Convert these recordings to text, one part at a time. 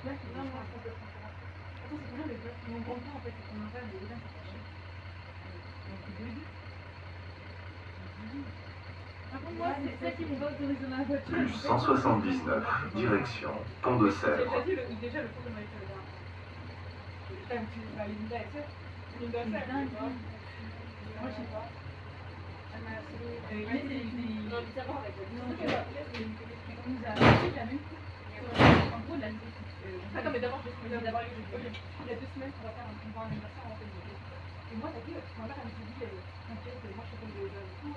Non, non, complètement. Attends, c'est combien déjà? Mon grand-père, en fait, c'est mon père, il est déjà cherché. Donc, il est par contre, moi, c'est ça qui m'ont pas autorisé dans la voiture. Plus 179, direction Pont de Sèvres. Déjà, le cours de ma vie, ça veut dire. T'as vu, tu vas aller Linda et ça? Linda, c'est dingue. Moi, je sais pas. Elle m'a harcelé. On a envie de savoir avec elle. Non, je sais pas. On nous a fait la même chose. En gros, la attends, mais d'abord, il y a 2 semaines, on va faire un anniversaire en fait. Et moi, t'as vu, ma mère, elle me dit, t'inquiète, moi, je t'appelle de jeunes et tout.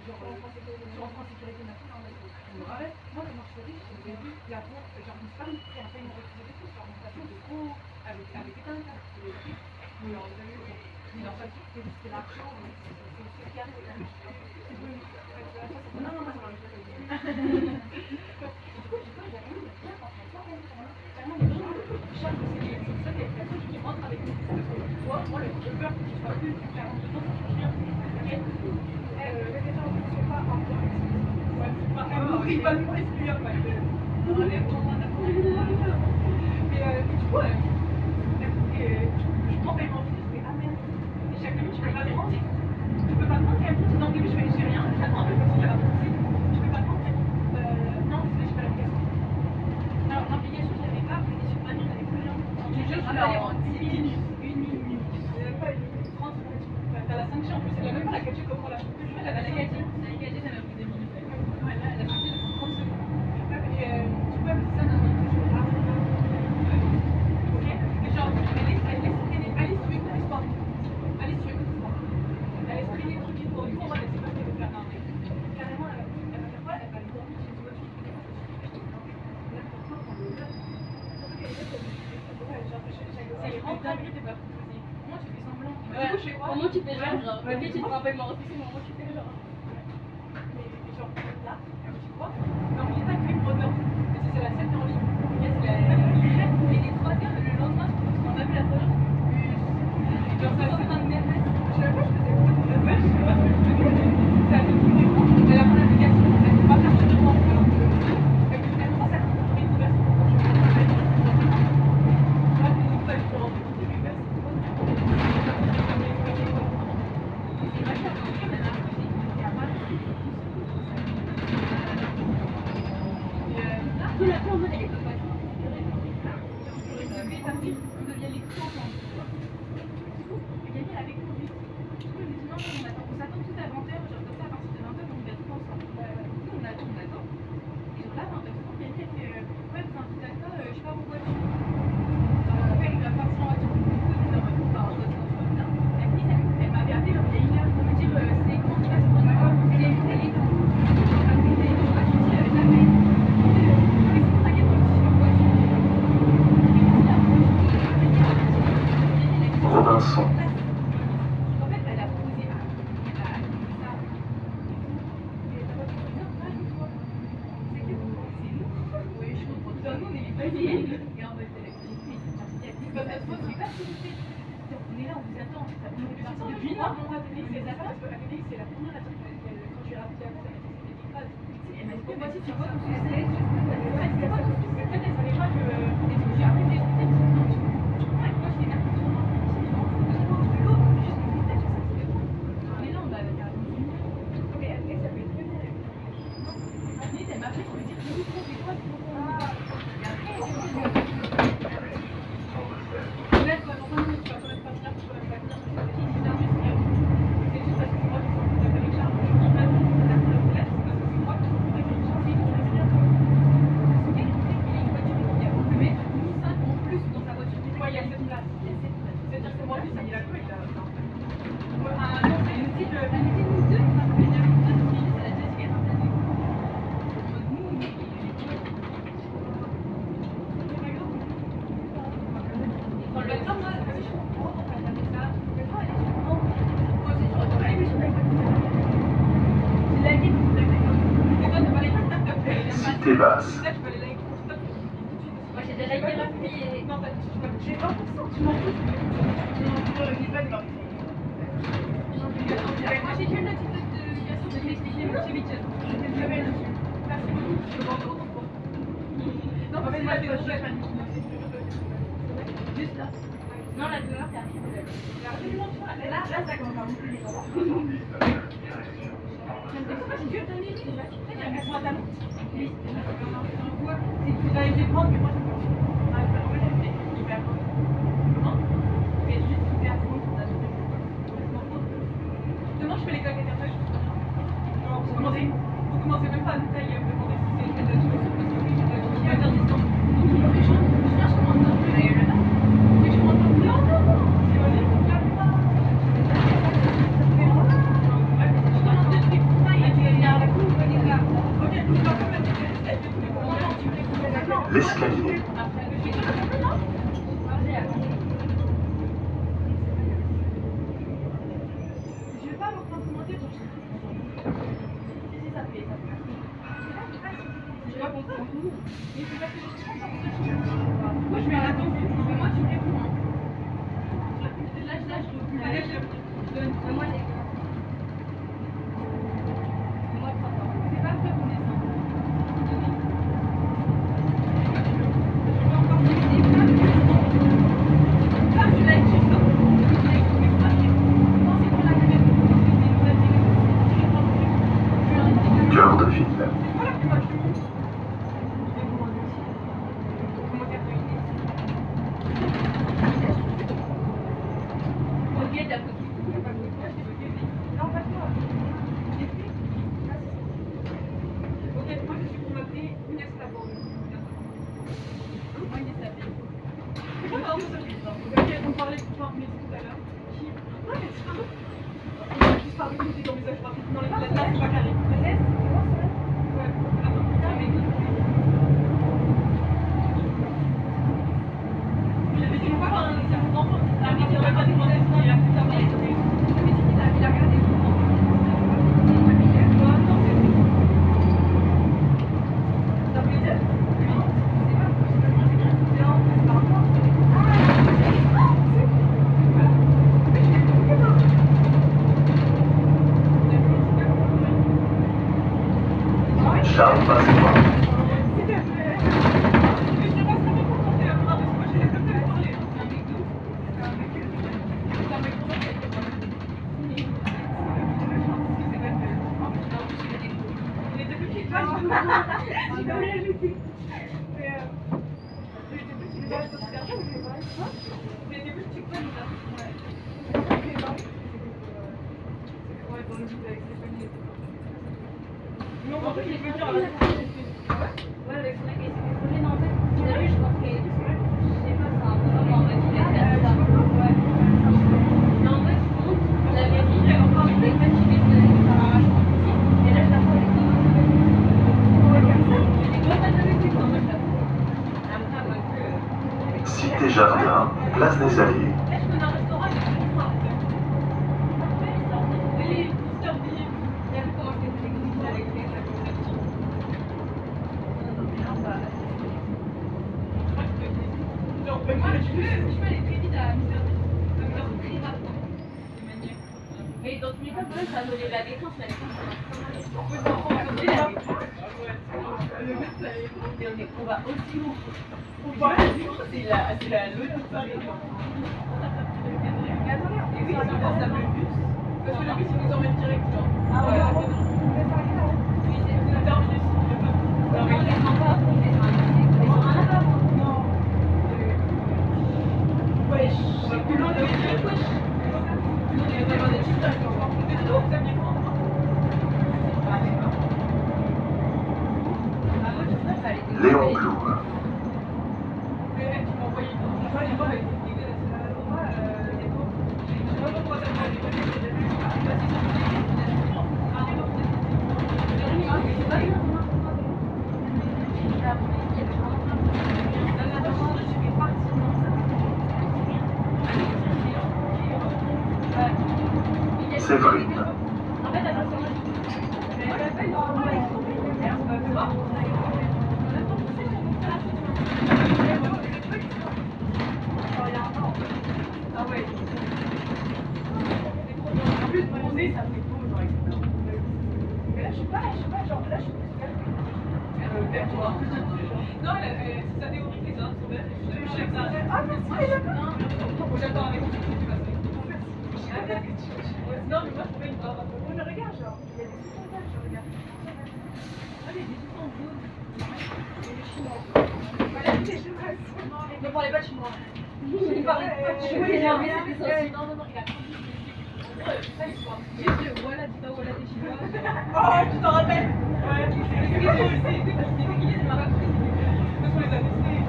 Genre, en sécurité nationale, moi, comment je faisais, je me dit, la pauvre, genre, une femme qui a fait une refusée de tout, genre, mon patient de gros, avec quelqu'un, là, mais alors, vous avez eu, mais leur patient, c'était l'argent, c'est aussi carré, non, non, moi, ça m'a fait moi, le peur que tu sois plus 42 ans, c'est sûr. Les gens ne sont pas en train de il va nous exclure parce que on enlève ton mais du coup, je prends paiement fils, je fais ah merde. Et chaque minute, je peux pas te mentir. Je peux pas te mentir. Dans le début, je fais j'ai rien, j'attends un peu parce que j'ai la pensée. Je peux pas te mentir. Non, désolé, j'ai pas l'application. Alors, l'application, je l'avais pas, mais je suis pas bien, j'avais plus rien. Je juste en 10 minutes. Pas une 30 minutes. T'as la sanction en plus, c'est même pas la catch comme la la catch, ça m'a pris des minutes. Ouais, là, elle a pris 30 secondes. Et tu peux appeler ça dans un toujours ok. Et genre, elle laisse traîner. Alice, tu écoutes l'histoire. Alice, tu écoutes l'histoire. Elle laisse traîner le truc qui tourne. Du coup, on va laisser pas ce qu'elle veut faire. Non, mais carrément, elle va faire quoi? Elle va aller dormir chez toi. Tu fais des fois, là, pourquoi on le donne? Surtout qu'elle est ça y rentre, t'es pas proposé. Moi, tu fais semblant. Du coup, je fais quoi? Comment tu fais genre? Ok, tu te rappelles ma refusée, mais moi, tu fais genre. Mais genre, là, tu vois? Donc, il est pas Big Brother. Mais c'est la scène en ligne. Et les 3 heures, le lendemain, on a vu la 3 heure. Genre, ça va faire un nerveux. Je sais pas, je faisais quoi? Je sais pas ce que je faisais. Ça a fait tout le temps. Elle a pris l'application. Elle ne peut pas faire de temps. Alors que. Elle commence à faire une conversation. Robinson. En fait, elle a posé ça. C'est que c'est nous. Oui, je comprends. Nous, on est les paliers. Et en mode, on est là, on vous attend. Depuis là, on va tenir les affaires parce que la télé, c'est la première à dire quand tu es rappelé à ça, c'était des phrases. Elle m'a dit, moi, si tu vois, donc c'est peut-être elle savait pas que. J'ai appris des peut-être non, tu comprends, avec moi, je l'ai appris sur moi. De l'autre, c'est juste que peut-être je sais que c'est bon. Mais non, bah, elle a ok, après, ça peut être très bien. Non, Agnès, elle m'a fait, je me dis, c'est quoi, c'est quoi, c'est quoi. Et après, elle s'est dit, Cité basse. Moi j'ai déjà liké la fille et. Non, j'ai 20%, tu m'en fous. Moi j'ai vu le titre de Yassine de l'expliquer, monsieur Mitchell. J'étais très belle. Merci beaucoup. Je vais voir d'autres. Non, mais moi, c'est Juste là. Non, la douleur, t'arrives. Là, ça commence à monter les bras. J'avais fait prendre, mais moi je peux pas. En fait, elle fait hyper cool. Comment? Elle fait juste hyper cool. Demain, je fais les coques éternelles. Vous commencez même pas à détailler, vous demandez si c'est quelque chose. Parce que oui, je vais dire distance. L'escalier. Je vais pas vous prendre commenter pour si ça plaît, ça plaît. Je vais pas comprendre. Mais c'est parce que je suis pas moi je vais à la danse, mais moi tu me réponds. Là je recule. Allez, je donne. Moi j'ai. Moi 3 ans. C'est pas vrai qu'on est ça. Cœur de ville. Charles Pasqua. Cité Jardin, place des Alliés. Mais dans tous les cas, ça donnait la défense, la défense. On va aussi haut. C'est la logique de Paris. Mais attendez, on peut pas ça le bus. Parce que le bus, il nous emmène directement. Ah ouais, oui, c'est le terminus. Non, mais il descend pas. Il descend un avant. Non. Wesh. Plus loin de wesh. Il y a des petites taches encore. Des tours, ça vient prendre. Léon Blum. Séverine. Non, c'est sa théorie, les uns sont verts. Ah, merci, d'accord. J'attends avec vous. Non, mais moi, je trouvais une barre. Moi, je regarde, genre. Il y a des sous en je regarde. Ah, il y a des sous en jaune. Et les chinois. Voilà, les chinois. Ne parlez pas de chinois. Ne parlez pas de chinois. Non, non, non, il a j'ai dit, voilà, dis pas voilà, t'es chinois. Oh, tu t'en rappelles? Ouais, c'est moi aussi. C'est déguisé, je m'en rappelle. Parce qu'on les a testés.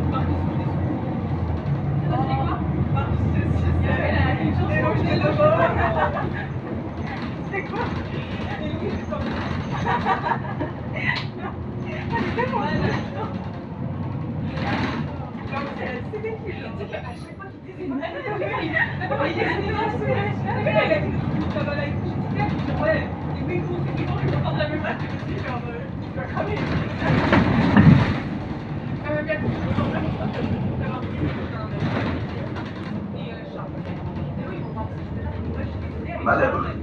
Marcus, on est sous. Ça dit quoi? Marcus, c'est une chose pour jeter le bord. C'est quoi? Et lui, c'est comme ça. C'est tellement c'est des filles. Tu sais qu'à chaque fois qu'il disait une ouais, et puis vous, c'est toujours le temps de la même chose, je suis genre, tu vas cramer. Bien que je me sens vraiment pas d'avoir pris et Charles. Et oui, on va moi, je suis désolée avec Madame. Charles.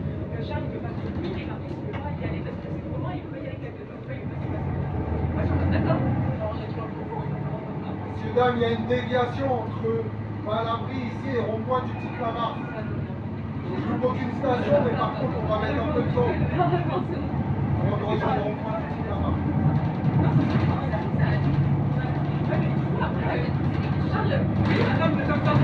Charles, il ne peut pas se tenir, il ne peut pas y aller parce que c'est comment il peut y aller quelque chose. Moi, je suis d'accord. Monsieur, dame, il y a une déviation entre l'abri ici et rond-point du petit Clamart. Je ne aucune station, mais par contre, on va mettre un peu de temps. On doit rejoindre le rond-point du petit Clamart. Charles, oui, madame, le docteur.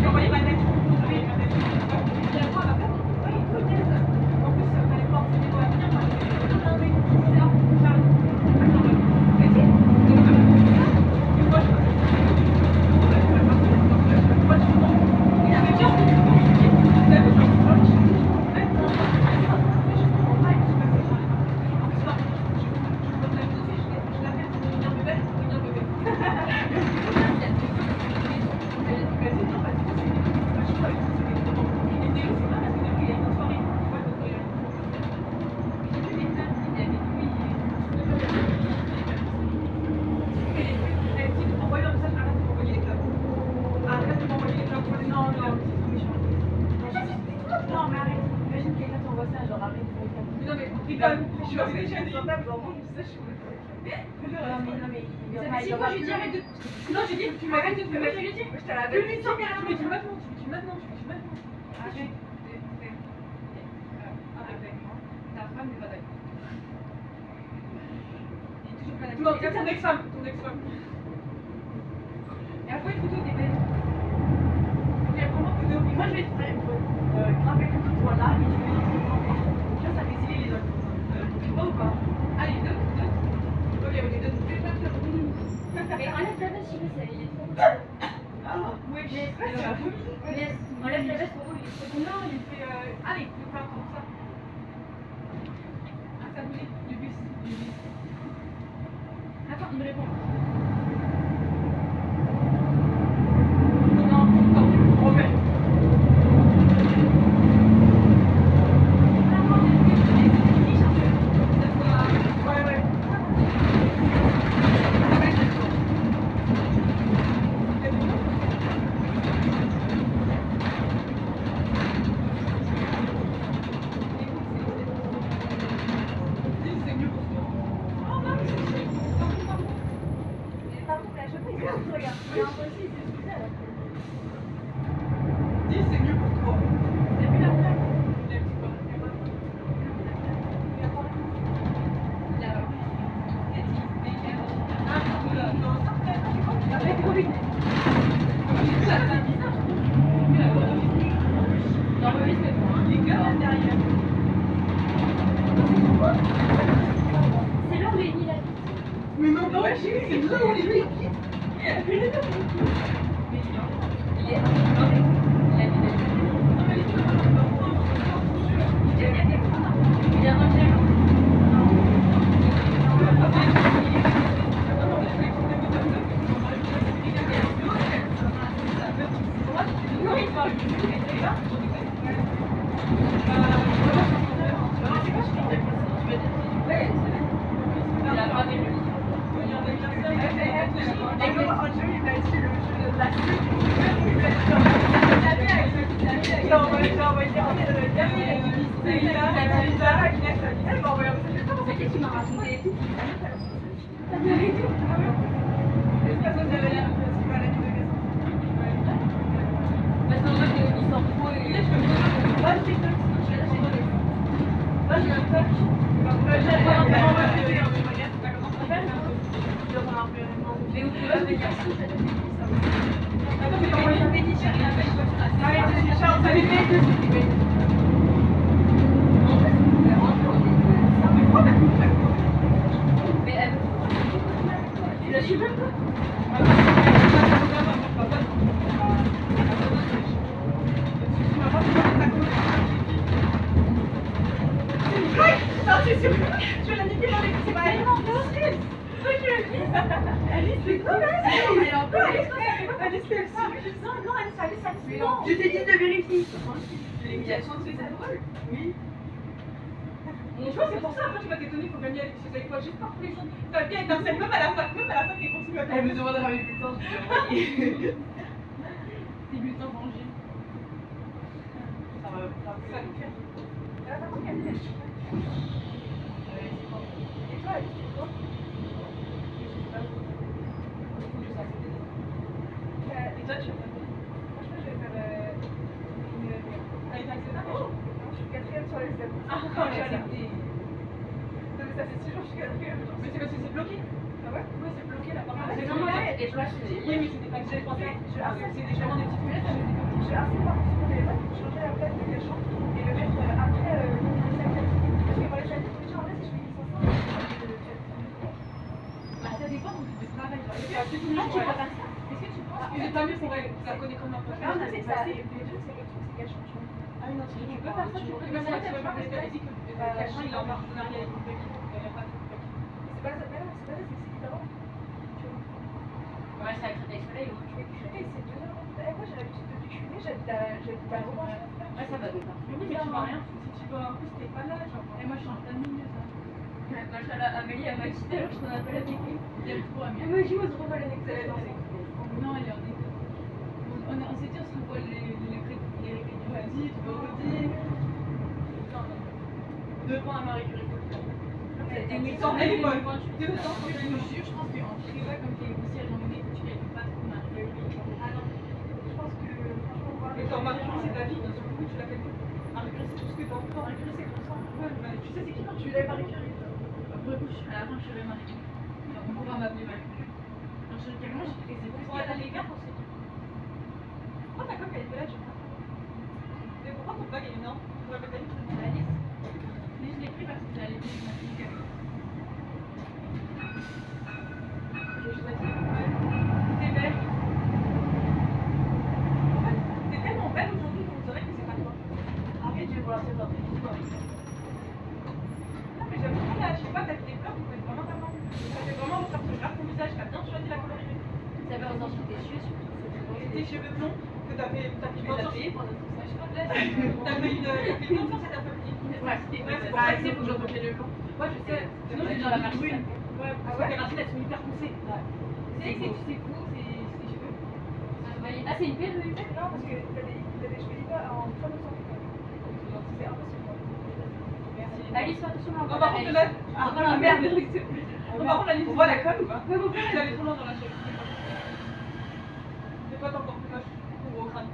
J'ai envoyé ma lettre. Et la fois, ma femme, il est honnête. En plus, il fallait pas enseigner pour l'avenir. Moi, j'ai dit, non, mais c'est ça, Charles. Attends, mais tu sais, moi, je il avait déjà je suis assez déjà insupportable, genre moi je sais, je suis c'est quoi, je lui dis arrête de. Non, je dis, tu m'arrêtes de me mettre. Je te l'avais dit. Tu me dis maintenant, tu me dis maintenant, tu me dis maintenant. Arrête. Ta femme n'est pas d'accord. Il est toujours pas d'accord. Non, c'est ton ex-femme. Et après, une photo des belles. Ok, prends-moi une photo. Moi, je vais te faire grave avec une toi là et je vais les ça fait essayer les autres. Pas ou pas? Allez, deux. Ok, deux. Mais enlève la veste, il est trop beau. Ah, oui, mais enlève la veste pour vous. Non, il fait. Allez, il faut faire comme ça. Ah, ça bouge du bus. Attends, il me répond. Non, attends, remets. C'est là où il est mis la vie. Mais non, c'est là où il est mis. Il est Qu'est-ce qu'il m'a raconté? Attends, mais comment il avait dit chérie, la belle voiture à Charles, ça les fait deux. Mais elle je suis même pas. Je vais la niquer dans les coups, c'est pas elle. Alice, c'est quoi? Elle est un peu Alice, c'est elle. Non, Alice, non. Je t'ai dit de vérifier. L'émulation de ses drôle. Oui. Bon, tu vois, c'est pour ça, après tu vas t'étonner qu'on gagne avec ses quoi. J'espère tous les jours. Ta vie est un seul, même à la fac, elle continue à faire. Elle me demandera mes bulletins, je vais envoyer. Tes bulletins rangés. Ça va nous faire. Elle a pas compris, elle est. Et toi, Alice, c'est quoi? Et toi, tu vas faire quoi? Franchement, je vais faire une. Allez, t'as accepté? Non, je suis quatrième sur les steps. Ah, j'ai accepté. Non, mais ça fait 6 jours que je suis quatrième. Mais c'est parce que c'est bloqué. Ah ouais? Ouais, c'est bloqué là. C'est normal. Et toi, je dis. Oui, mais c'était pas que j'ai pensé. C'est des gens des petites fenêtres. Je suis assez par contre sur mon téléphone. Changer la place de cachant et le mettre après le sac. Parce que pour les sacs, déjà en fait, si je fais 1500, ça dépend de travail. Ah, tu peux faire ça? Est-ce que tu penses que c'est pas mieux pour elle? Ça connaît comme un peu. Non, c'est ça. Et le truc, c'est cachant. Ah oui, non, tu peux faire ça, tu peux. Mais moi, tu vas pas parce qu'elle a dit que cachant, il est en partenariat avec une équipe. Il n'y a pas de truc. C'est pas ça, c'est différent. Ouais, c'est à Créteil Soleil. Créteil, c'est 2 heures. Moi, j'ai l'habitude depuis que je suis née, j'habite à Rouen. Ouais, ça va dépendre. Oui, mais tu vas rien. Si tu vas, en plus, t'es pas là, genre. Et moi, je suis en plein milieu, ça. Moi, je suis là, Amélie, elle m'a quitté, alors je t'en appelle avec lui. Il aime trop Amélie. Moi, je me trouve à l'excellence. Non, elle est en école. On s'est dit, on se revoit les vas-y, tu peux redire. Devant à Marie Curie. Elle est bonne. Je pense qu'en privé, comme tu es aussi à l'emmener, tu ne calcules pas trop Marie Curie. Ah non. Je pense que, franchement, mais quand Marie Curie, c'est ta vie, d'un seul coup, tu la calcules. Marie Curie, c'est tout ce que tu as encore. Marie Curie, c'est comme ça. Ouais, tu sais, c'est qui quand tu l'as Marie Curie? Après, à la fin, je serai Marie Curie. On pourra m'appeler Marie Curie. Donc, je dirais, moi, j'ai fait des trucs. On va aller faire aussi. Oh, ta coque, elle était là, je crois. Mais pourquoi ton bague est énorme? Tu vas mettre la liste. Mais je l'ai pris parce que c'est la liste. Je choisis. T'es belle. En fait, t'es tellement belle aujourd'hui qu'on dirait que c'est pas toi. Arrête, je vais voir cette autre. Non, mais j'aime trop là, je sais pas, t'as fait des fleurs, vous faites vraiment ta main. Ça fait vraiment ressortir ton visage, t'as bien choisi la colorité. Ça fait ressortir tes cheveux surtout. Tes cheveux blonds que t'as fait payé pour notre message. T'as fait une peinture, c'est ta famille. Ouais, c'est pas assez pour que j'en le blanc. Ouais, je sais. Sinon, j'ai déjà la marque brune. Ouais, parce que tes racines, elles sont hyper foncées. Tu sais fou, c'est tes cheveux. Ah, c'est une perruque? Non, parce que t'as des cheveux hyper en très bon sens. C'est impossible. Merci. Alice, attention, on va prendre là. Ah, non, merde, on va prendre la ligne. On voit la colle ou pas? Ouais, mon frère, il allait trop loin dans la cheveux. C'est pas encore plus moche pour au crâne.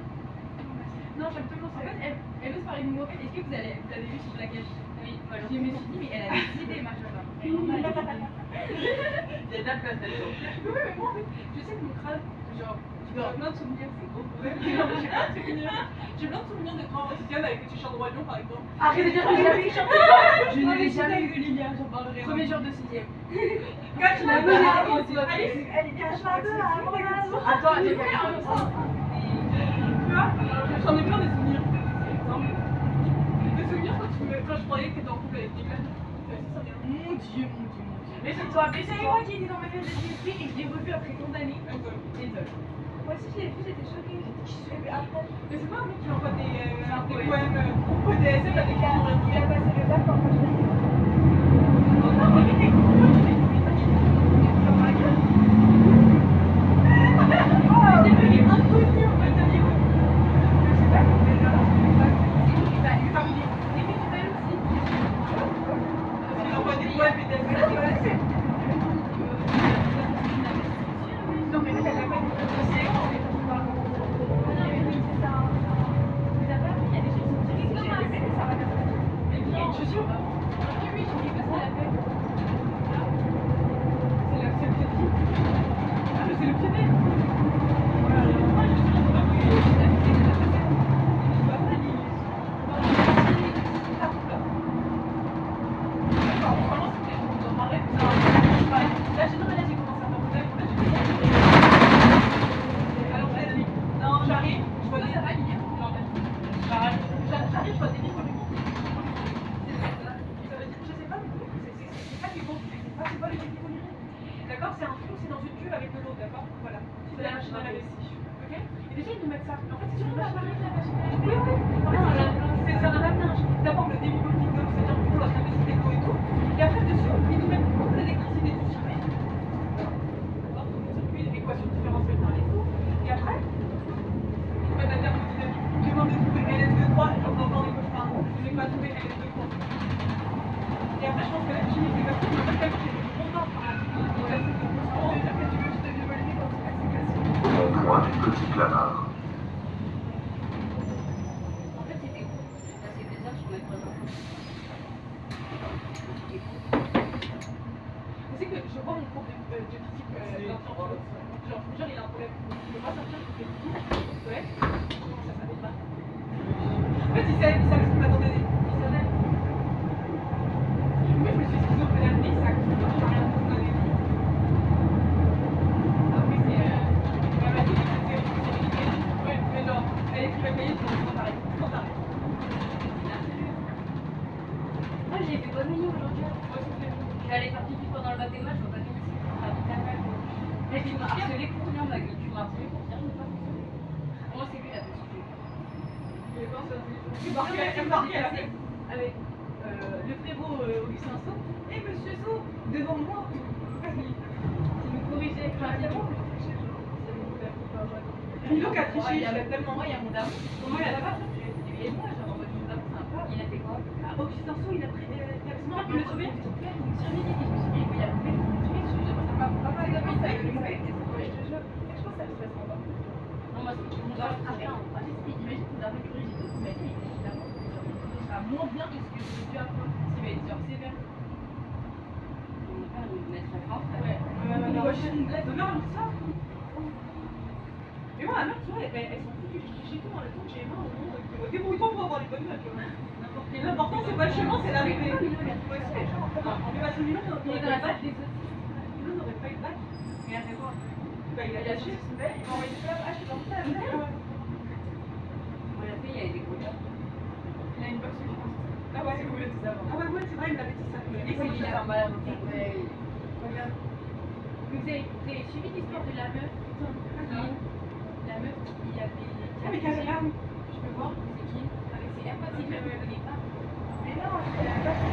Non, j'aime tellement ça. En fait, elle veut se parler d'une mauvaise. Est-ce que vous avez vu sur la cache? Oui, moi je me suis dit, mais elle a des idées, ma chère. Il y a de la place là-dedans. Oui, mais moi, en fait, je sais que mon crâne, genre, tu as plein de souvenirs, c'est gros. J'ai plein de souvenirs de toi en quotidienne avec que tu chantes Roi Lion, par exemple. Arrête de dire que j'ai jamais chanté. Je ne l'ai jamais eu, Lilia, j'en parlerai. Premier jour de 6ème. Quand tu l'as vu, elle est cache un peu à attends, j'ai fait un peu. J'en ai plein des souvenirs. Des souvenirs quand je croyais que t'étais en couple avec Nicolas. Mon Dieu. Mais c'est toi, mais c'est moi qui étais dans ma vie de l'esprit et que je l'ai revu après tant d'années. Moi aussi je l'ai vu, j'étais choquée. Je suis venue après. Mais c'est pas un mec qui envoie des poèmes au DSF avec qui il a passé le bac quand moi je l'ai vu. Je suis c'est la machine à laver. Ok? Et déjà, ils nous mettent ça. En fait, c'est surtout la machine à laver. Oui, oui. C'est un lave-linge. D'abord, le début voltage, c'est-à-dire pour la capacité d'eau et tout. Et après, dessus, ils nous mettent l'électricité du circuit. Donc, le circuit, l'équation différentielle par les fous. Et après, ils nous mettent la thermodynamique. Ils demandent de trouver LS2-3, j'en ai encore des cauchemars. Je n'ai pas trouvé LS2-3. Et après, je pense que la chimie, c'est comme ça, mais pas calculé. Rond-point du Petit Clamart. En fait, c'était cool. J'ai passé des heures sur mes 3 enfants. Vous savez que je vois mon cours de physique genre il a un problème. Il ne peut pas sortir, il fait tout. Ouais. Comment ça s'appelle pas? En fait, il savait ce qu'on m'attendait. Il savait. Moi, je me suis schizophrène, mais ça a coûté rien pour donner. Après, c'est. Elle m'a dit que c'était ouais, mais genre, elle écrivait payer pour quand t'arrêtes. Quand t'arrêtes. Moi, j'ai fait bonne nuit aujourd'hui. Moi, c'est fait. Je suis allée faire pipi pendant le bac des matchs, je vois pas pipi. Mais tu m'as harcelé pour rien, ma gueule. Tu m'as harcelé pour rien, mais pas pour ça. Comment c'est lui la petite fille? Elle marquait avec le prévôt Augustin Sceaux et Monsieur Sceaux devant moi. Il me corrigeait. Milo qui a triché, il avait tellement moi, il y a mon dame. Comment il a pas et moi, genre en mode je suis sympa. Il a fait quoi? Augustin Sceaux, il a pris il le sauvé. Je me suis réveillée, je me suis dit, il y a le mec, Papa, il a mis ça, il est mauvais. Je te jure, je pense que ça le stresse pas. non, moi, c'est mon gars, après, imagine que d'un mercredi, j'ai tout ma vie, évidemment, ça sera moins bien que ce que j'ai dû apprendre. Ce qui va être genre sévère. Mon père, il me mettrait fort. Ouais, non, ça. Mais moi, la mère, tu vois, elles sont foutues. Je trichais tout dans le temps que j'ai 20 au monde. Débrouille-toi pour avoir les bonnes notes. L'important, c'est pas le chemin, c'est l'arrivée. Mais parce que Milo n'aurait pas eu de bac. Milo n'aurait pas eu de bac. Mais il a fait quoi? Bah, il a lâché, il m'a envoyé des fleurs. Ah, je suis dans ça. Moi, la fille, il y avait des gros jobs. Il a une boxe, je pense. Ah ouais, c'est cool, c'est ça. Ah ouais, c'est vrai, il m'avait dit ça. Il m'a dit que Il c'était a un malade. Regarde. Vous avez suivi l'histoire de la meuf la meuf qui avait. Ah, mais quelle arme? Je peux voir, c'est qui? Avec ses AirPods, c'est même, je connais pas. Mais non, elle avait pas de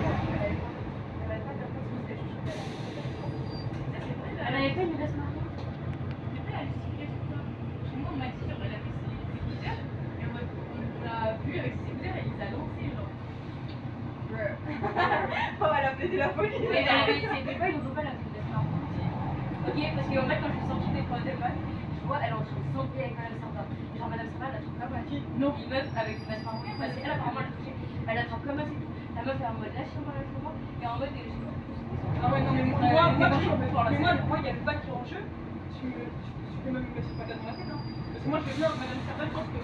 Elle avait pas une veste marron. Mais après, elle a justifié tout ça. Chez moi, on m'a dit, genre, elle avait ses écouteurs. Et on l'a vue avec ses écouteurs et il les a lancés, genre. Oh, elle a pété la folie. Mais c'était pas, ils n'ont pas la veste marron. Ok, parce qu'en fait, quand je suis sortie des troisième vagues, je vois, elle est en train de santé avec Madame Sympa. Genre, Madame Sympa, elle la trouve comme un qui? Non. Une meuf avec une veste marron. Parce qu'elle, apparemment, elle a touché. Elle la trouve comme un c'est tout. La meuf est en mode lâche-moi, lâche-moi. Et en mode, je sais pas. Ah ouais, non, mais moi, il y a le bac qui est en jeu. Tu peux même me pas dans la tête, hein. Parce que moi, je veux bien, Madame Serval, je pense que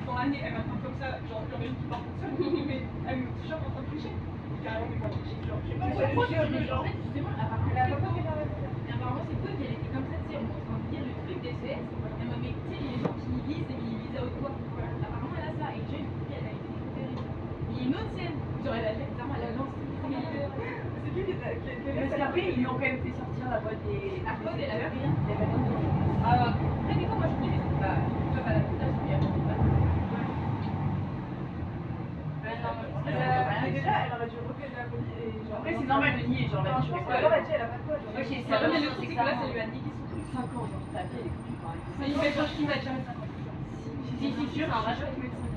dans l'année, elle m'attend comme ça, genre, j'en ai une qui part toute seule, mais elle me dit genre en train de tricher. Carrément, mais pas tricher, genre, je sais pas, Ouais, en fait, justement, apparemment, c'est cool qu'elle était comme ça, tu sais, on est en train de lire le truc des CS. Elle m'a dit, tu sais, les gens qui lisent et ils lisent à haute voix. Apparemment, elle a ça. Et j'ai une fille, elle a été récupérée. Il y a une autre scène, genre, elle a lancé. c'est lui qui est Parce qu'après, ils lui ont quand même fait sortir la boîte des AirPods et elle avait rien. Elle avait rien. Ah, après, des fois, moi, je me dis, bah, tu vas à la putain, je me dis, pas. Ouais, non, moi, je pense que déjà, elle aurait dû reconnaître la folie et genre. Après, c'est normal de nier, genre, la Je pense qu'elle aurait dit, elle a pas de quoi. Genre. Ok, C'est ça va, mais mais le truc, c'est que là, ça lui a niqué son truc. 5 ans, genre, ta vie, elle est foutue, par exemple. Mais il fait genre, il va jamais 50 ans. Si, sûr, c'est un rachat de médecin.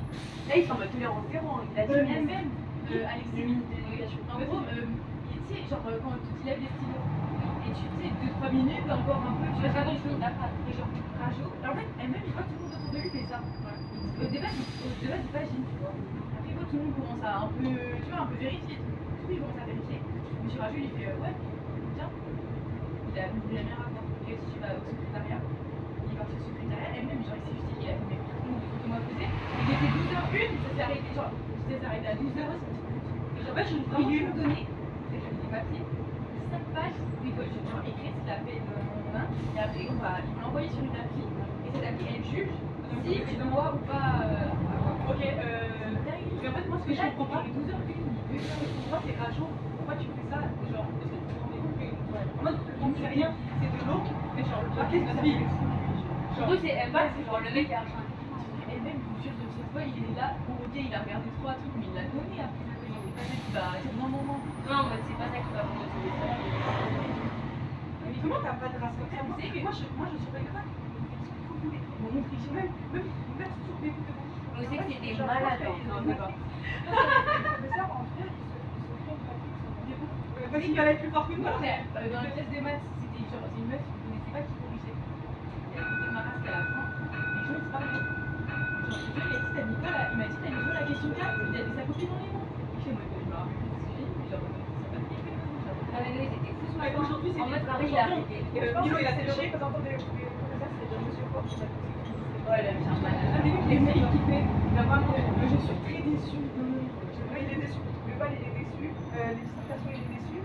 Là, ils sont en mode tolérance zéro. Il a dit même, Alexis, en gros, tu sais, genre, quand tu te lèves les stylos, et tu sais, 2-3 minutes, encore un peu, tu vas faire des choses, et genre, rajoute. En fait, elle-même, il voit que tout le monde autour de lui fait ça. Au départ, c'est pas Gilles, tu vois. Après, quand tout le monde commence à un peu, tu vois, un peu vérifier, tout le monde commence à vérifier. Monsieur Rajou, il fait, ouais, tiens, il a mis la meilleure rapport. Et aussi, tu vas au secrétariat, il est parti au secrétariat, elle-même, genre, il s'est justifié, elle fait, mais comment on m'a posé. Il était 12h01, ça s'est arrêté, genre, ça s'est arrêté à 12h, et genre, je lui ai donné, et je lui ai des papiers, 5 pages, des fois, genre, écrites, il a fait mon main, et après, il va l'envoyer sur une appli, et cette appli, elle juge si tu dois ou pas avoir. Ok, mais en fait, moi, ce que je comprends pas, 12h01, moi, c'est rageant. Pourquoi tu fais ça? Genre, est-ce que tu te rends compte que. En mode, on ne fait rien, c'est de l'eau, mais genre, qu'est-ce que ça fait? Surtout c'est M, c'est genre le mec qui a argent. Et même, je te jure, cette fois, il est là, ok, il a regardé 3 trucs, mais il l'a donné après. Genre, c'est pas le mec qui va dire non, non, non. Non, mais c'est pas ça qui va vous motiver. Mais comment t'as pas de race comme ça? Vous savez que moi je surveille pas. Mon nutrition, même sur mes vidéos. Vous savez que c'est des malades. Non, mais pas. Professeur, en fait, parce qu'il allait plus fort que moi. Non, mais dans le test des maths, c'était genre une meuf qui ne connaissait pas qui corrigeait. Elle était ma race à la fin, et je ne sais pas rien. Genre, je lui ai dit, t'as mis quoi là? Il m'a dit, t'as mis quoi la question 4? Il a mis sa copie dans les mains. Je sais, moi, je me rappelle de ce sujet, mais genre, ça m'a fait quelque chose. Ah, mais nous, ils étaient fous ce Mais matin. aujourd'hui, c'est En mode, Paris, il a arrêté. Milo, il a séché quand on entendait les professeurs, c'était déjà monsieur fort. Ouais, elle a mis un malade. Les mecs qui fait, il a vraiment, je suis très déçue. Il est déçu. Le bal, il est déçu. Les dissertations, il est déçu.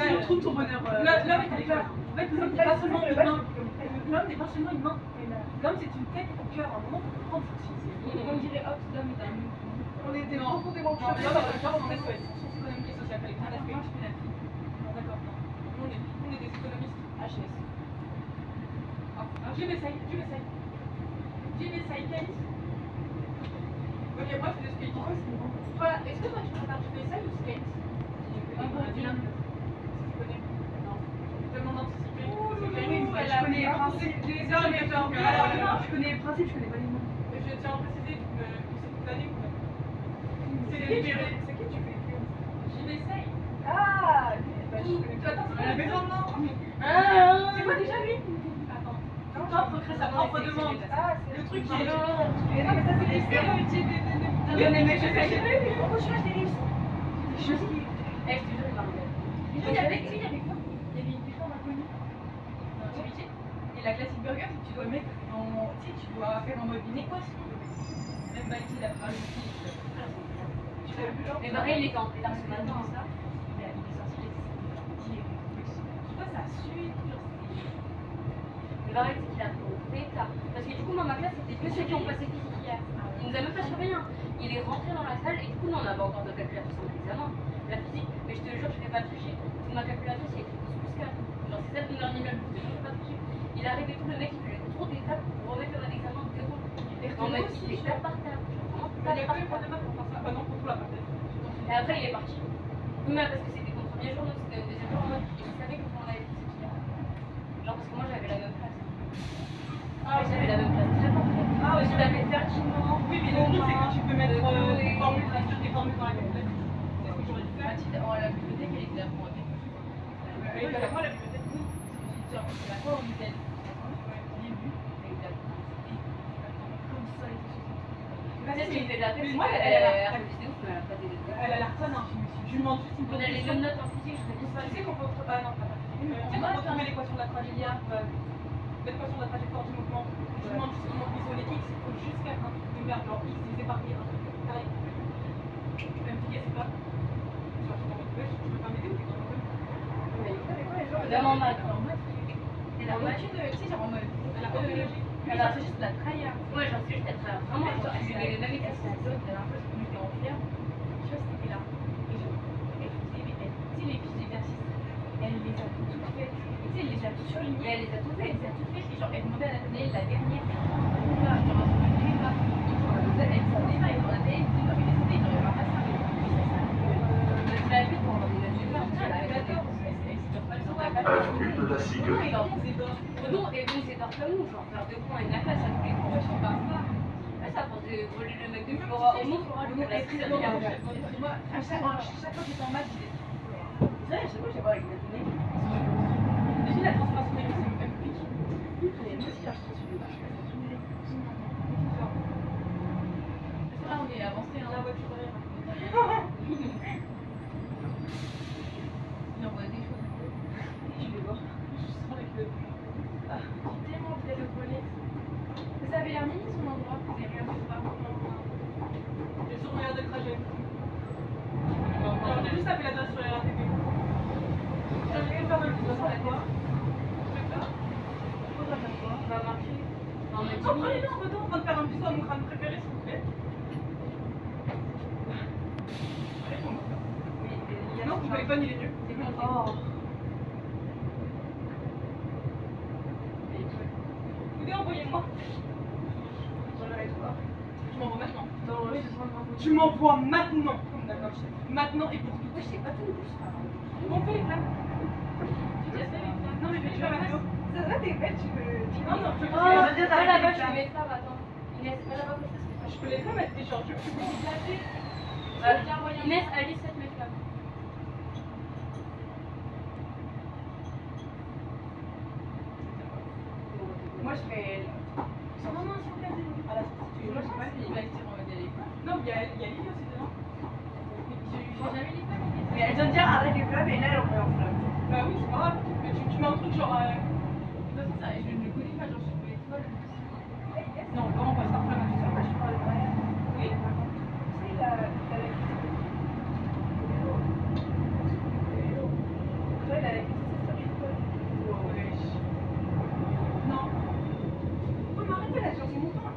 On trouve ton bonheur. L'homme est déjà. En fait, l'homme n'est pas seulement humain. L'homme n'est pas seulement humain. L'homme, c'est une tête et un cœur. À un moment, il faut comprendre ceci. On dirait Hobbes, l'homme est un humain. On était profondément Non, curieux. l'homme est un cœur, en fait, ouais. Économique et social collectif. Ah, d'accord. Je fais la fille. D'accord. On est des économistes. HS. Je m'essaye. Kate. Ok, moi, je fais des skate. Voilà, est-ce que toi, tu préfères du vaisselle ou skate? Tellement d'anticiper. Je connais les principes. Je connais les principes, je connais pas les noms. Je tiens à préciser que c'est toute l'année. C'est libéré. C'est qui tu fais? J'y m'essaye. Ah, Attends, c'est la maison, non? C'est quoi déjà lui? Attends. propre crée sa propre demande. Ah, c'est le truc qui est. Mais non, mais ça, c'est les stéréotypes. Les mecs, je sais. Pourquoi je change des livres? Eh, je te jure, il va revenir. Il y avait quoi? Il y avait une plateforme inconnue dans le métier. Et la classique burger, c'est que tu dois le mettre en. Tu sais, tu dois faire en mode une équation. Même Balti, il a parlé aussi. Mais pareil, il est en pétard ce matin. Ça. Il est sorti les. Je vois, ça suit toujours. Mais pareil, c'est qu'il a trop pétard. Parce que du coup, moi, ma classe, c'était que ceux qui ont passé physique hier. Il nous a même pas surveillé. Il est rentré dans la salle et du coup, nous, on avait encore de calculatrice en examen. La physique, mais je te jure, je vais pas tricher. Pour ma calculatrice, il y a écrit 12 plus 4. Genre, c'est ça le learning level. Je te jure, je vais pas tricher. Il est arrivé tout le mec, il faisait trop d'étapes pour remettre un examen de zéro. En mode, il fait tape par terre. Genre, Il vraiment, y a tape pas eu par de terre. maths pour faire ça. Bah non, pour tout la partie. Et après, il est parti. Oui, mais parce que c'était ton premier jour, nous, c'était le deuxième jour en mode. Et je savais que on avait physique hier. Genre, parce que moi, j'avais la même classe. Ah, J'avais la même classe très parfait. Ah, ouais, Je l'avais Ferdinand. Oui, mais le truc, c'est que tu peux mettre des formules Oui. dans la calculatrice. C'est ce que j'aurais dû faire. Mathilde, en la bibliothèque, elle était à moi. Et avec moi, la bibliothèque. Je me suis dit, tiens, c'est la fois où elle j'ai vu, elle était comme ça et tout. Peut-être qu'il fait de la Mais tête. moi, Elle elle a a fait des ouf, mais elle a pas des. Elle a l'air conne, hein. Je lui demande juste une On a les proposition. mêmes notes en physique, je te dis ça. Tu sais qu'on peut. Ah non, pas ça. Tu sais qu'on peut trouver l'équation de la trajectoire. L'équation de la trajectoire du mouvement. Je lui demande juste comment isoler les x. Il faut juste faire un truc de merde, genre x divisé par y. Carré. Même si c'est pas. Genre, j'ai envie de wesh, tu peux pas m'aider ou t'es comme ça? Même en maths. Et la voiture, tu sais, genre en mode. Elle a pas de logique. Elle a fait juste la trahir. Ouais, j'en sais juste être vraiment. Genre, elle fait les mêmes La exercices. dernière fois, je était en fière. Je sais pas si c'était là. Et elle faisait, mais tu sais, les fiches d'exercice, elle les a toutes faites. Tu sais, elle les a toutes surlignées. Mais elle les a toutes faites. Elle les a toutes faites. Et genre, elle demandait à Nathanaël la dernière. Là, je te rassure, elle ne pas. Elle savait pas. Et pour Nathanaël, elle disait, non, mais laisse tomber, il n'aurait pas ça. Tu l'as vu pour avoir des notes super. Tu l'as vu. Avenue de la Ciguerie. Non, et donc c'est tard comme nous, genre faire 2 points et une affaire, ça tous les cours, je sais pas ça. Ça, pour voler le mec de Flora au mot, Flora, le mot est très bien. Moi, à chaque fois que j'étais en maths, je disais. C'est vrai, à chaque fois, j'ai pas avec Nathanaël. Déjà, la transformation des c'est même plus. Mais moi aussi, là, je trouve que là, on est avancé, hein. La voiture derrière. Il envoie des choses. Je vais voir. Je sens les queues. J'ai tellement envie d'aller au collège. Vous avez l'air mini son endroit, vous avez rien fait pas. J'ai toujours regardé le trajet. Alors, j'ai juste tapé l'adresse sur la RATP. J'avais pas mal de choses à quoi. Ça va marcher. Non, mais Prenez-le en photo en train de faire un bisou à mon crâne préféré, s'il vous plaît. Non, ton téléphone il est mieux. Oh. écoutez, envoyez-moi. Tu m'envoies maintenant. Tu m'envoies maintenant. D'accord. Maintenant et pour tout. Moi, je sais pas tout. On fait les flammes. Non, mais fais-tu la vidéo. Ça va, t'es bête, tu peux. Non, non, je Oh, va là-bas, je vais mettre ça, attends. Inès, va là-bas, comme ça, Je peux les faire mettre des genre, je peux vous placer. Inès, Alice, cette mes flammes. Moi, je fais. Non, non, s'il vous plaît, à la sortie. Moi, je sais pas si il va être en mode éléphant. Non, il y a Lily aussi dedans. Je lui fais jamais les flammes. Mais elle vient de dire arrête les flammes et là, elle en met en flamme. Bah oui, c'est pas grave. Mais tu mets un truc genre. De toute façon, ça, je ne connais pas, genre, je suis folle. Non, vraiment pas ça, flamme. Moi, je parle de rien. Oui. C'est la. Toi, la. Non. Faut m'arrêter là, c'est mon temps.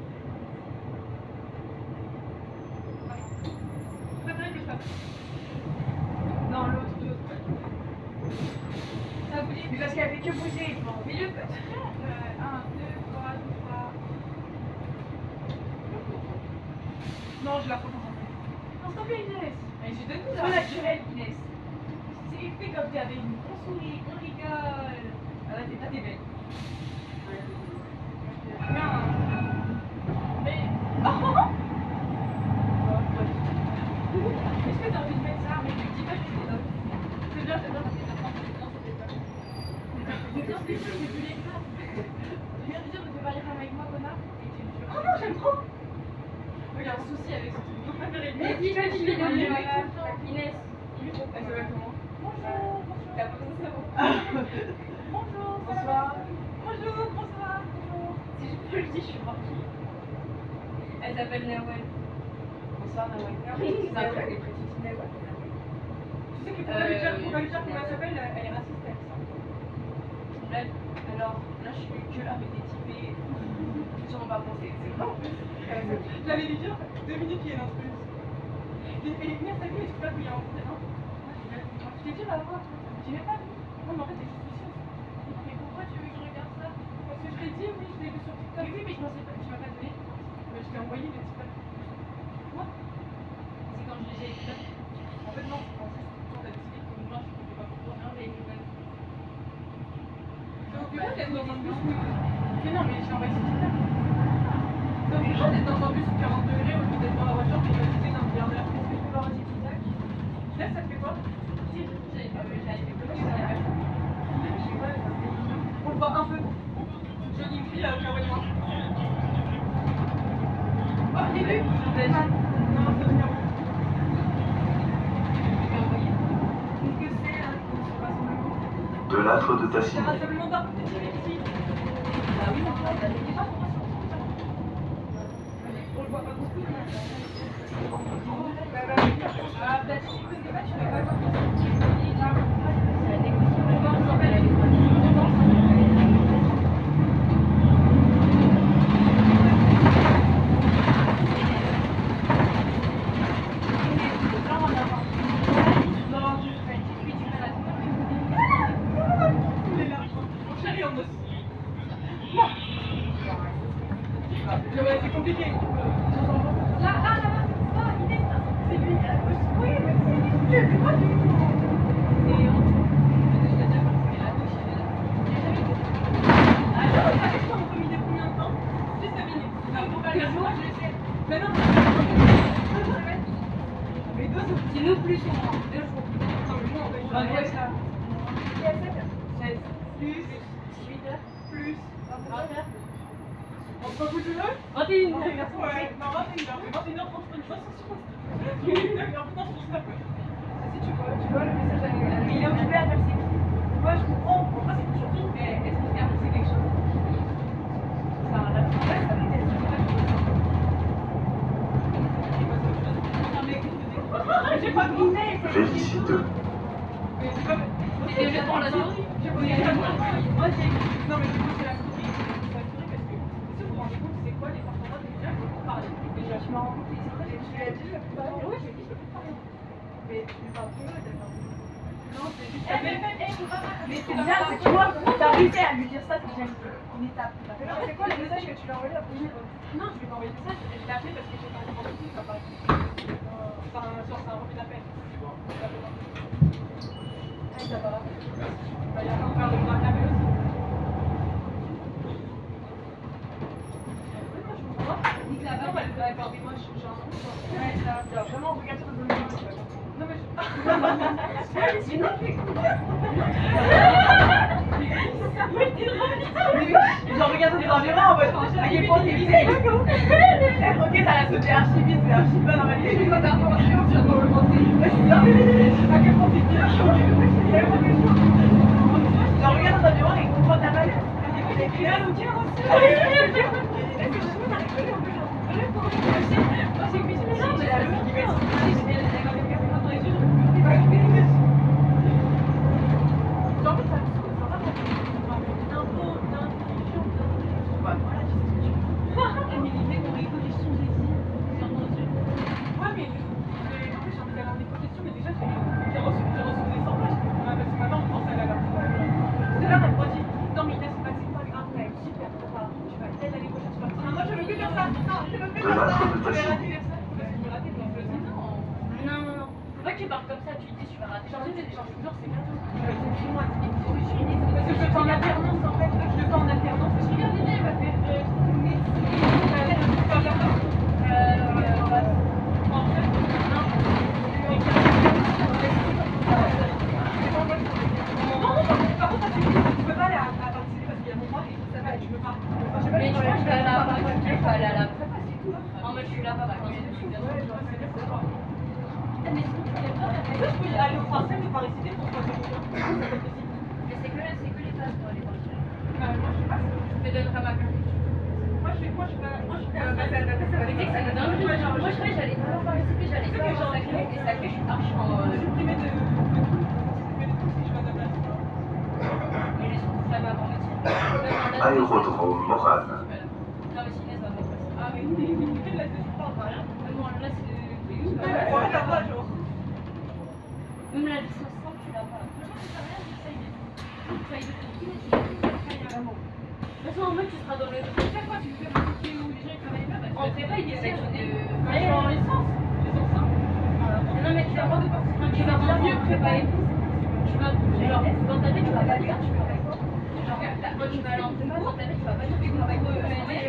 Je préfère que je fasse. Non, l'autre. Ça voulait. Mais parce qu'elle fait que bouger, bon. Milieu, 1, 2, 3, 3. Non, je la prends pas. Non, s'il te plaît, Inès. Mais je donne tout Sois naturelle, Inès. C'est fait comme t'es avec une grosse souris, on rigole. Ah là, t'es belle. Bien. Mais. Est-ce que t'as envie de mettre ça? Mais tu dis pas que c'est top. C'est bien, ça fait ta France. Non, c'était pas. C'est bien, c'est du l'éclat. Tu viens de dire de te parler femme avec moi, connard. Et tu me oh non, j'aime trop. Il y a un souci avec ce truc. Donc, préféré. Mais dis, fais une vidéo de Inès. Elle s'appelle comment? Bonjour, bonjour. T'as pas besoin de savoir. Bonjour, bonsoir. Bonjour, bonsoir, bonjour. Si je peux le dire, je suis partie. Elle s'appelle Nawel. Bonsoir, Nawel. C'est Nawel, vrai. elle est précise, Nawel. Tu sais que pour pas lui dire comment elle s'appelle, elle est raciste avec ça. Blague. Alors, là, je suis que avec des typés. Ils n'en ont pas pensé, c'est vrai en plus. J'allais lui dire 2 minutes qu'il y a une intruse. Elle est venue à sa vie et je sais pas où il y a rencontré un. Je t'ai dit, va voir. Tu n'es pas venu. Non, mais en fait, t'es suspicieuse. Mais pourquoi tu veux que je regarde ça? Parce que je t'ai dit, oui, je l'ai vu sur TikTok. Oui, mais je pensais pas, tu m'as pas donné. Mais je t'ai envoyé les TikTok. Quoi? C'est quand j'ai écouté. En fait, non, c'est quand on a décidé que moi, je ne pouvais pas pour rien, mais je vais. C'est occupé d'être dans un bus. Mais non, mais j'ai envoyé sur TikTok. C'est occupé d'être dans un bus 40 degrés au lieu d'être dans la voiture, mais je disais d'un milliard d'heures. Est-ce que tu peux voir aussi TikTok? Là, ça te fait quoi? On le voit un peu. Jolie fille, envoyez-moi. Oh, je l'ai vu. Non, c'est bien. Qu'est-ce que c'est là? De l'âtre de C'est un Tassigny. rassemblement d'arbres de ici. Ah oui, on le voit pas beaucoup. Ah, peut-être si tu connais pas, tu peux pas voir. C'est compliqué. Là, Inès, c'est lui. Oui, mais c'est moi du coup. Et on déjà participé là, donc il est là. Ah non, avec toi, on peut miser combien de temps? Juste 2 minutes. Non, pour pas le jour, je le sais. Mais non, mais 2 jours. C'est nous plus ou moins. 2 jours. Non, mais moi, on va y ça. 16 plus 18 heures plus 20 heures. On se retrouve toujours? 21 Ouais, non, 21h, 21h30, une fois sur Snap. Il est 9h30 sur Snap. Si tu vois le message à il est occupé à faire ses coups. Moi, je comprends pourquoi c'est une surprise, mais est-ce qu'il a annoncé quelque chose? Ça a l'air ça m'intéresse. J'ai pas deviné. Féliciteux. Mais c'est pas. C'était juste pour la souris. J'ai posé la Moi, j'ai. Non, mais j'ai posé la souris. Parce que si vous vous rendez compte, c'est quoi les partenaires déjà pour parler? Déjà, je m'en rends compte. Tu l'as dit, je peux parler. Oui, j'ai dit, je peux parler. Mais tu parles plus, d'accord. Non, c'est juste. Mais c'est bien, c'est que tu vois, t'as réussi à lui dire ça, c'est déjà. une étape. C'est quoi les messages que tu lui as envoyés après? Non, je lui ai pas envoyé de message, je l'ai appelé parce que j'étais en train de ça passe. Enfin, sur un refus d'appel. Ah, ça va. Il y a encore de voir l'appel aussi. Nique la Non, balle. elle va mais moi je suis genre. Ouais, ça. Vraiment, regarde sur le non, mais je. Genre regarde les environs en mode à quel point t'es vite. Ok, ça l'a sauté archi vite, c'est archi pas dans ma vie. Je suis pas d'intervention, tu vas pas augmenter. À quel point t'es bien. Genre regarde les environs et comprends ta balle. Elle est créée à l'audience. Tu parles comme ça, tu dis tu vas rater. Genre, c'est toujours c'est bientôt. Parce que je fais en alternance en fait. Je le fais en alternance. Je regarde bien, il m'a fait. Par contre, tu peux pas aller à participer parce qu'il y a mon mois et ça va, tu peux pas. Mais tu vois, je vais aller à la prépa, c'est tout. En mode, je suis là-bas, quand même. Mais je peux aller au français mais pas réciter pour toi. Mais c'est que les passes pour aller voir le Moi je sais pas. Je te donnerai ma carte. Moi je suis pas. Moi je croyais j'allais pas participer, j'allais pas avoir sacré et sacré, je suis archi en mode. Supprimer de tout si je vais à ta place. Mais les gens savent avant métier. Aérodrome Morane. Non mais sinon ça va pas passer. Ah mais là c'est pas rien. Non, là c'est Ouais, t'as pas genre. même la licence 100 tu l'as pas. Franchement c'est pas rien, ça y est. De toute façon en mode tu seras dans le. Chaque fois tu fais un truc où les gens ils travaillent pas. En prépa il essaie de. En licence. Non mais tu vas quand tu vas bien mieux préparer tout. Tu vas genre dans ta tête tu vas pas lire, tu vas faire quoi? Genre quand tu vas aller en prépa dans ta tête tu vas pas lire, tu vas pas tu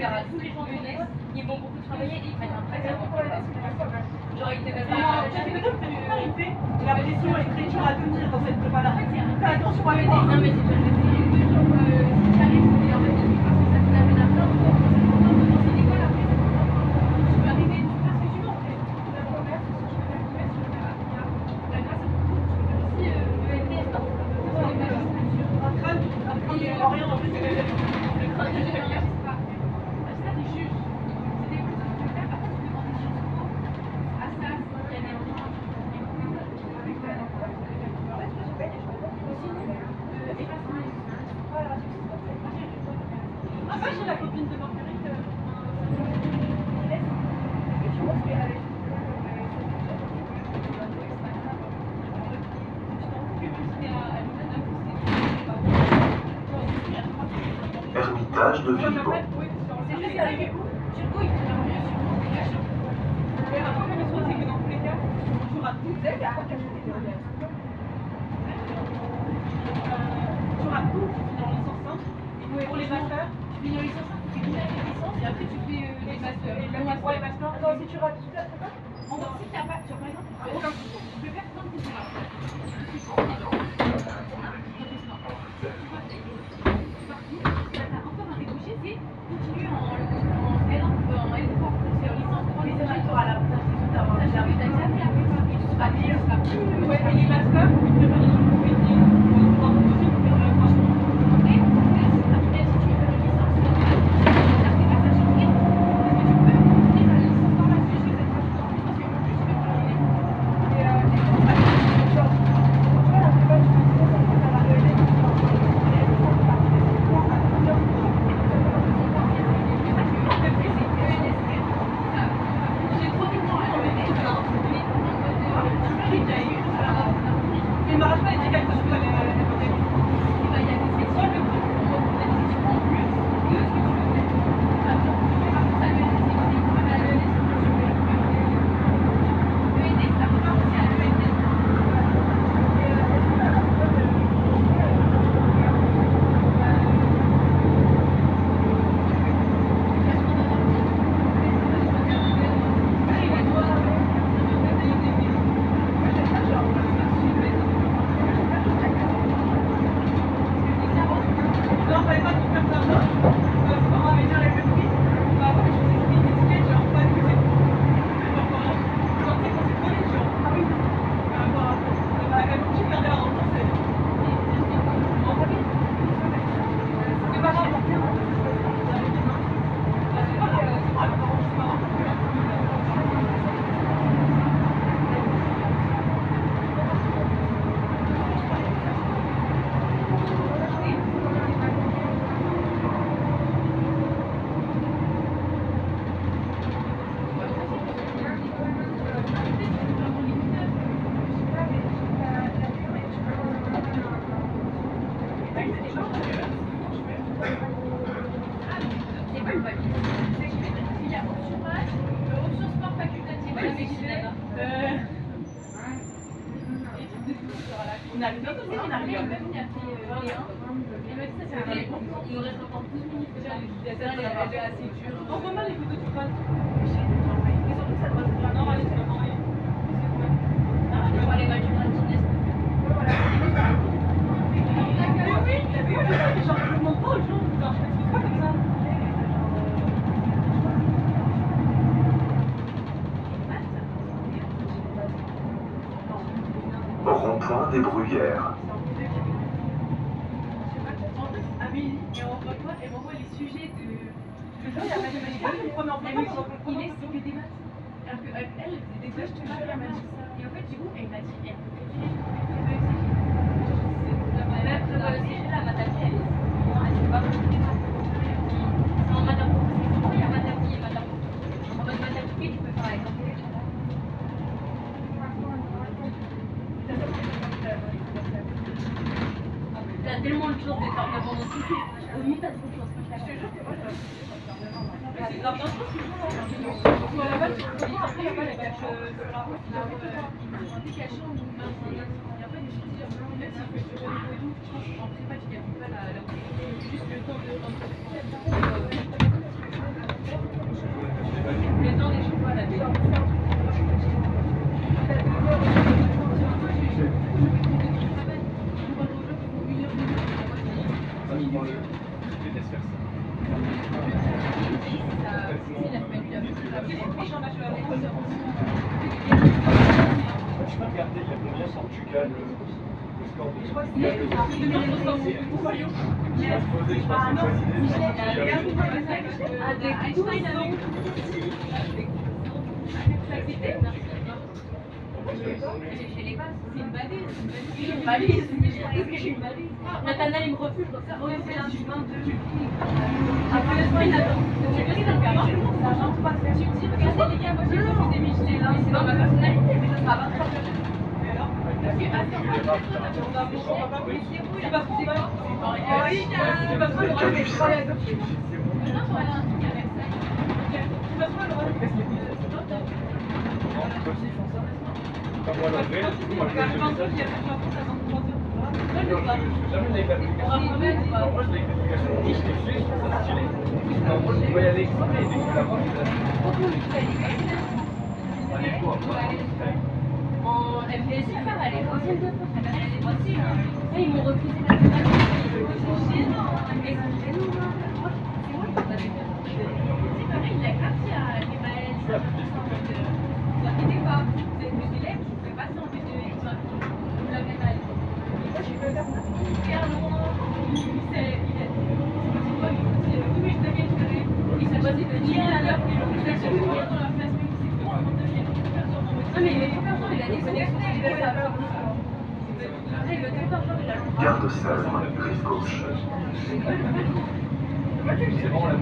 verras tous les gens connaissent, ils vont beaucoup travailler et ils prennent un prêt avant prépa. Genre ils te mettent pas. La pression écriture à tenir dans cette prépa là. Fais attention à l'aider. Non mais c'est pas le genre si t'arrives c'est en fait parce que ça t'amène à plein de choses. C'est l'école après tu peux arriver, tu fais ce que tu veux en fait. Tu peux faire commerce, tu peux faire commerce, tu peux faire avocat. La grâce à tout, tu peux faire aussi ENTS parce que tu peux faire les magistrats. Un crâne, rien en fait. Le crâne de magistrat. Magistrat du juge. C'est des choses que tu peux faire, après tu peux demander sur cours. À ça, il y a des gens. Ah ouais, j'ai la copine de Marguerite. Ermitage de Villebon. C'est juste arrivé où? Turbo, il fait leur mieux sur communication. Mais la première chose, c'est que dans tous les cas, on jouera tout. Tu joueras tout dans licence 5. Et pour les masters, Tu finis en licence 1, tu fais une année de licence et après tu fais les masters. et même pour les masters, Attends, si tu rates toute la prépa, En gros, si t'as pas, genre par exemple, tu peux faire plein de petits masters. T'as encore un débouché, c'est continuer en L1, en L3. C'est en licence 3, mais c'est vrai que t'auras l'avantage d'avoir ça, déjà j'arrive à dire, et après, tu seras mieux, tu seras plus. ouais, et les masters, ils préparent les gens pour aider pour un dossier pour faire franchement. Après, même si tu veux faire une licence, la prépa, ça change rien. Parce que tu peux continuer ta licence dans la suite, je vais être rajouté en plus, parce que en plus, tu peux faire une genre, tu vois, la prépa, tu peux dire, ça peut faire un relais, tu vois, ça peut partir des points à plusieurs points. J'ai trop du temps à le mettre, mais en mode. Mais Marachma, elle dit une famille. Il y a option maths, option sport facultative. Ouais, c'est cinéma. On a bientôt fait une arrivée, même il a fait les 1. Et m'a dit ça, c'est Il nous reste encore 12 minutes. elle est assez dure. Envoie-moi les photos du fan. Mais surtout, ça doit se faire. Non, allez, tu vas m'envoyer. Je vois les matchs du Martinez. Oui, genre, je demande pas aux gens, genre, je m'expose pas comme ça. Rond-point des Bruyères. En plus, Amélie, elle envoie quoi? Elle m'envoie les sujets de. Je te jure, il y a pas de mathématiques. Il est c'est que des maths. Alors qu'elle, elle faisait des maths, elle m'a dit ça. Et en fait, du coup, elle m'a dit, elle peut Même la madame, elle sait pas beaucoup des maths. C'est en madame. Il y a madame qui est madame. En mode madame qui, tu peux faire avec un téléphone. T'as tellement de choses de faire de bon aussi. Oui, t'as trop de choses. Je te jure que moi, C'est grave bien, je pense qu'il faut là-bas, tu peux pas après là-bas les caches sur la route. des cachets en main. Et après, je me suis dit, même si je fais du renouveau et tout, je pense qu'en prépa, tu calcules pas la juste le temps de. le temps des choix à la vie. Tu peux regarder, il y a combien sur Tucal le score de J'ai les passes. C'est une balise. Une balise. Nathanaël, il me refuse comme ça. C'est un du 22. Après, il attend. Tu me dis, regardez les gars, moi j'ai refusé des Michelin là. C'est dans ma personnalité, mais ça sera pas trop. En FDS, elle est aussi de aussi. Ils m'ont refusé la c'est gênant. Mais c'est gênant. C'est moi qui pas fait. C'est pareil, il a gratuit à Emmaël. Vous inquiétez pas, vous êtes mes élèves, je ne fais pas ça en fait de la même année. Moi, je suis pas comme ça. Hyper loin. Il s'est passé de 10 à l'heure que je faisais dans la classe, mais c'est trop non mais il est super fort, il a des connexions, il a ça. Il veut tout faire, il a le Gare de Salm, rive gauche. C'est vraiment la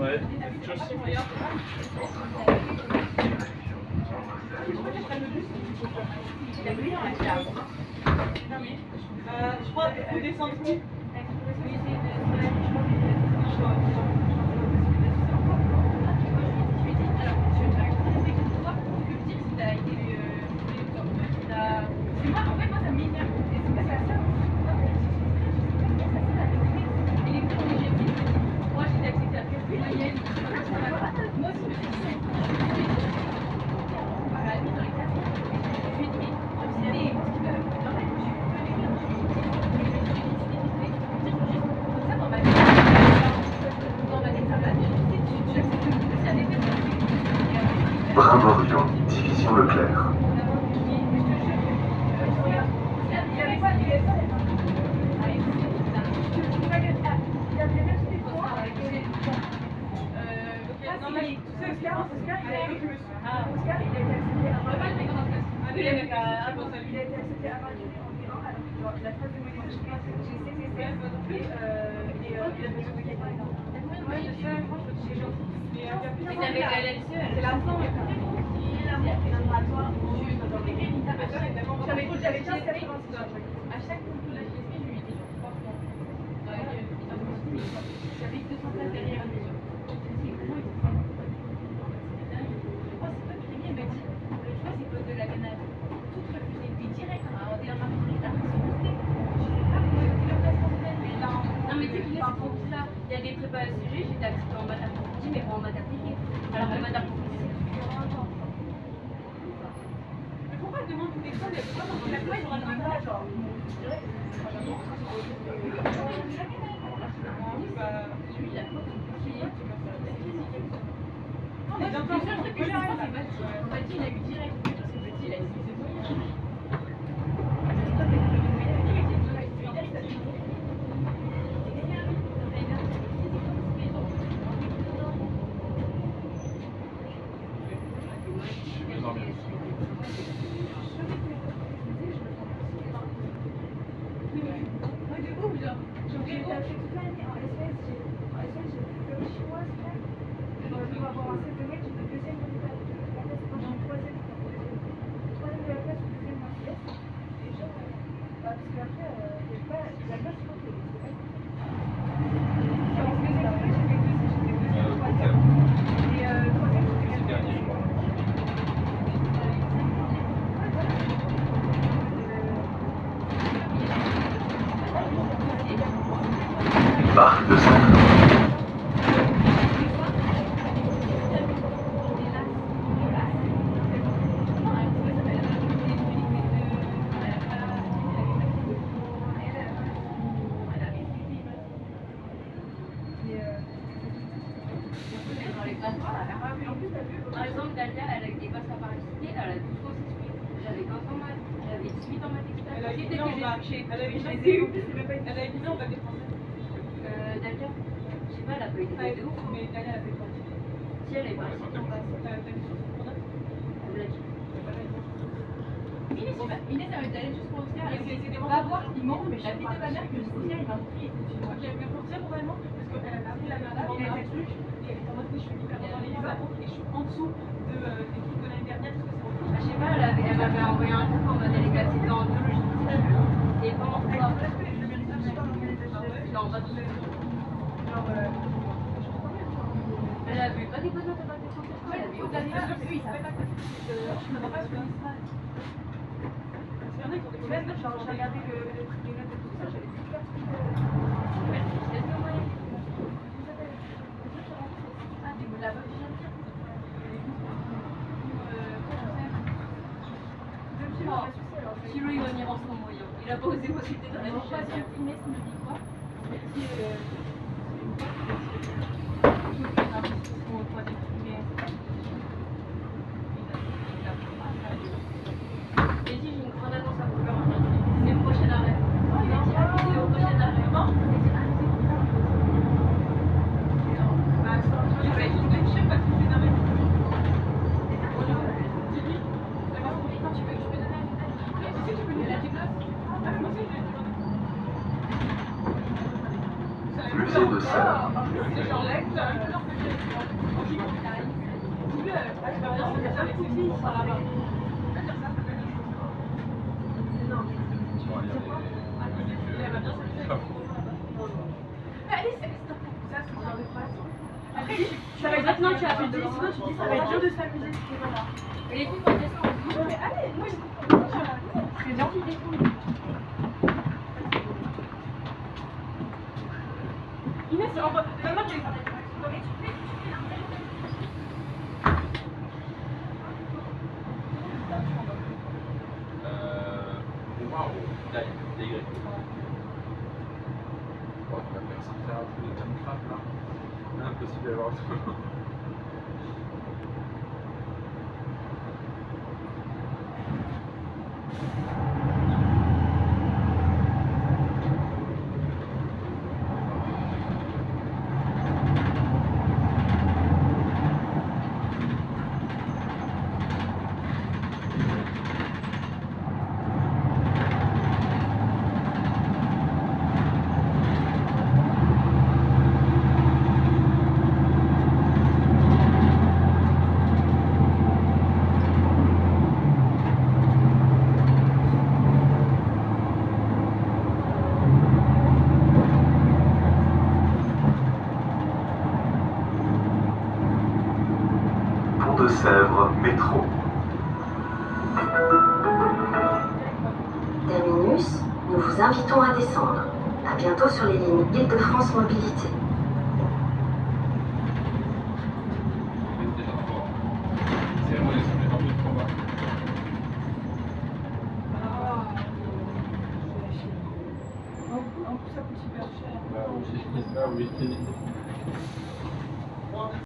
ouais, Je crois qu'il faut descendre tout. Brimborion, division Leclerc. avec la LLCE, C'est la fin. J'avais 15 86. À chaque concours de la GSP, je lui ai dit genre 3 fois. J'avais 200 places derrière les gens. J'ai dit gros, il dit c'est dingue. Oh, c'est pas Crémy, elle m'a dit, tu vois, c'est poste de la canade. Tout refusé. Puis direct, on dit un marché direct, c'est resté. Je sais pas comment ils ont fait leur place en semaine, mais là. Non mais tu sais qu'il y a trop ça. Il y a des prépas SCG, j'étais active en maths approfondie, mais pas en maths appliquée. Alors que maths approfondie, c'est plus dur en temps. Mais pourquoi elle demande une école? Elle peut pas demander la classe, il y aura le même âge. Lui, il a quoi comme conseiller? Non, mais d'un Le point seul truc que je de comprends, c'est Bati. Bati, il a eu direct. Parce que Bati, il a essayé de se Marc de Sandon. Par exemple, Dalia, elle a eu des basses à parasité, elle a 12 fois s'exprimer. J'avais 15 ans maths, j'avais 18 ans maths extra. Elle a eu C'était 10 ans, que j'ai bah, touché. elle a eu Je 10 les ai eu. Elle a eu 10 ans, on va dépenser. Dalia, je sais pas, elle a pas eu des Ah, bases de ouf. mais Daniel a fait quoi? Si elle est pas restée en basse, T'as vu sur son pronote? elle me l'a dit. Inès, elle va aller juste pour Oscar. Mais c'est des Va voir, il montre la vie de ma mère que Oscar, il m'a montré. Ok, mais pour dire vraiment, parce qu'elle a appris la nana, il y a des trucs, et elle est en mode, oui, je suis hyper dans les livres, par contre, et je suis en dessous des trucs de l'année dernière, parce que c'est Je sais pas, elle m'avait envoyé un truc en mode elle est classée dans biologie et pas en quoi. Non, pas tout. Elle a vu pas des bonnes notes à maths français, elle a vu au aucun dernier, niveau. eux, ils savaient pas que je ne pas sur l'Israël. Parce qu'il y en a qui ont des mauvaises notes, genre, j'ai regardé les notes et tout ça, j'avais super. Chilo, il va venir en son moyen. Il a pas osé m'occuper dans la vie. Inès me dit quoi? J'ai dit, j'ai une grande annonce à vous faire. C'est le prochain arrêt. C'est au prochain arrêt. Bah, je vais juste de chien parce que c'est énervé. Quand tu veux que je peux donner un détail. Si tu peux lui dire la ah, mais moi aussi, je vais Musée de Sèvres. c'est genre là, tu as une couleur que j'ai. Dis-le, je vais regarder ça avec ses filles par là-bas. Je vais dire ça, ça fait des choses. Non, elle va bien s'amuser. Mais allez, c'est stop. Ça, c'est genre de phrase. Après, Ça va être maintenant, tu as fait 10 secondes, tu dis ça va être dur de s'amuser. Et voilà. Et les filles, quand elles sont Mais allez, moi, j'ai envie d'être. Inès, maintenant, tu Pour moi, au taille, Y. Bon, tu vas faire ça, faire tous les Minecraft là. Impossible d'avoir autrement. Pont-de-Sèvres Métro. Terminus, nous vous invitons à descendre. À bientôt sur les lignes Île-de-France Mobilité. C'est vraiment les sujets un peu trop bas. En plus, ça coûte hyper cher. Bah oui, oui.